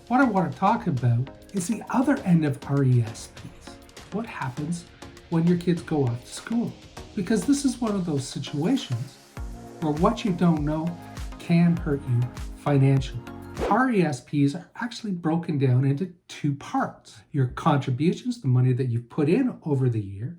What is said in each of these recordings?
What I want to talk about is the other end of RESPs. What happens when your kids go off to school? Because this is one of those situations where what you don't know can hurt you financially. RESPs are actually broken down into two parts: your contributions, the money that you've put in over the year,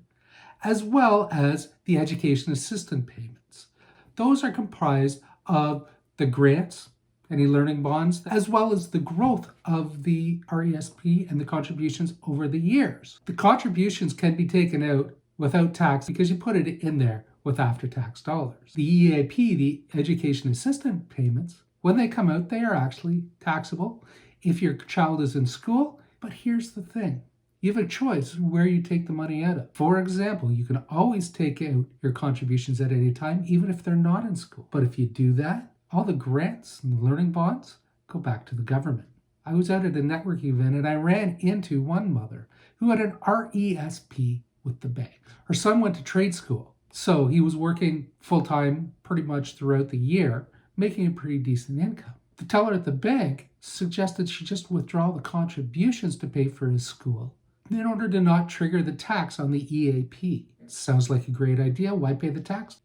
as well as the education assistance payments. Those are comprised of the grants, any learning bonds, as well as the growth of the RESP and the contributions over the years. The contributions can be taken out without tax because you put it in there with after-tax dollars. The EAP, the education assistance payments, when they come out, they are actually taxable if your child is in school. But here's the thing. You have a choice where you take the money out of. For example, you can always take out your contributions at any time, even if they're not in school. But if you do that, all the grants and the learning bonds go back to the government. I was out at a networking event and I ran into one mother who had an RESP with the bank. Her son went to trade school, so he was working full-time pretty much throughout the year, making a pretty decent income. The teller at the bank suggested she just withdraw the contributions to pay for his school in order to not trigger the tax on the EAP. Sounds like a great idea. Why pay the tax?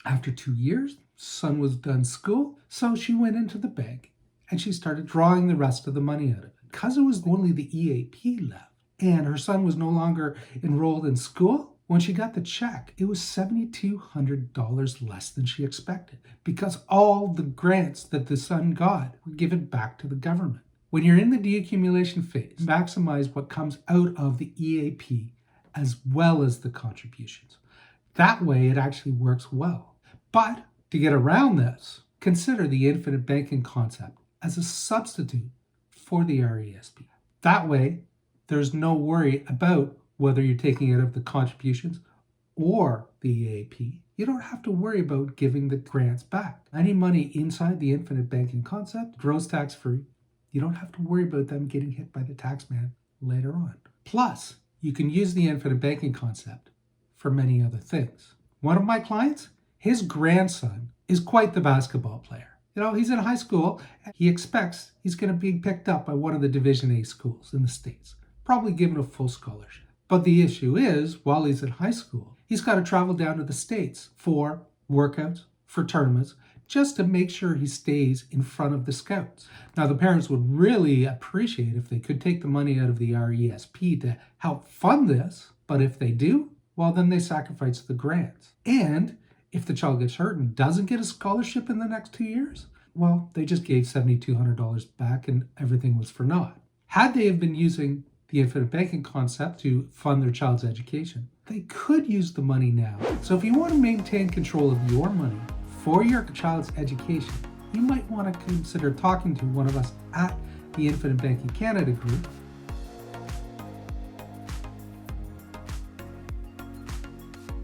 After 2 years, son was done school, so she went into the bank and she started drawing the rest of the money out of it. Because it was only the EAP left and her son was no longer enrolled in school, when she got the check, it was $7,200 less than she expected because all the grants that the son got were given back to the government. When you're in the deaccumulation phase, maximize what comes out of the EAP as well as the contributions. That way it actually works well. But to get around this, consider the infinite banking concept as a substitute for the RESP. That way, there's no worry about whether you're taking it out of the contributions or the EAP. You don't have to worry about giving the grants back. Any money inside the infinite banking concept grows tax-free. You don't have to worry about them getting hit by the tax man later on. Plus, you can use the infinite banking concept for many other things. One of my clients, his grandson is quite the basketball player. He's in high school. He expects he's going to be picked up by one of the Division A schools in the States, probably given a full scholarship. But the issue is, while he's in high school, he's got to travel down to the States for workouts, for tournaments, just to make sure he stays in front of the scouts. Now, the parents would really appreciate if they could take the money out of the RESP to help fund this. But if they do, well, then they sacrifice the grants. And if the child gets hurt and doesn't get a scholarship in the next 2 years, well, they just gave $7,200 back and everything was for naught. Had they have been using the infinite banking concept to fund their child's education, they could use the money now. So if you want to maintain control of your money for your child's education, you might want to consider talking to one of us at the IBCanada Group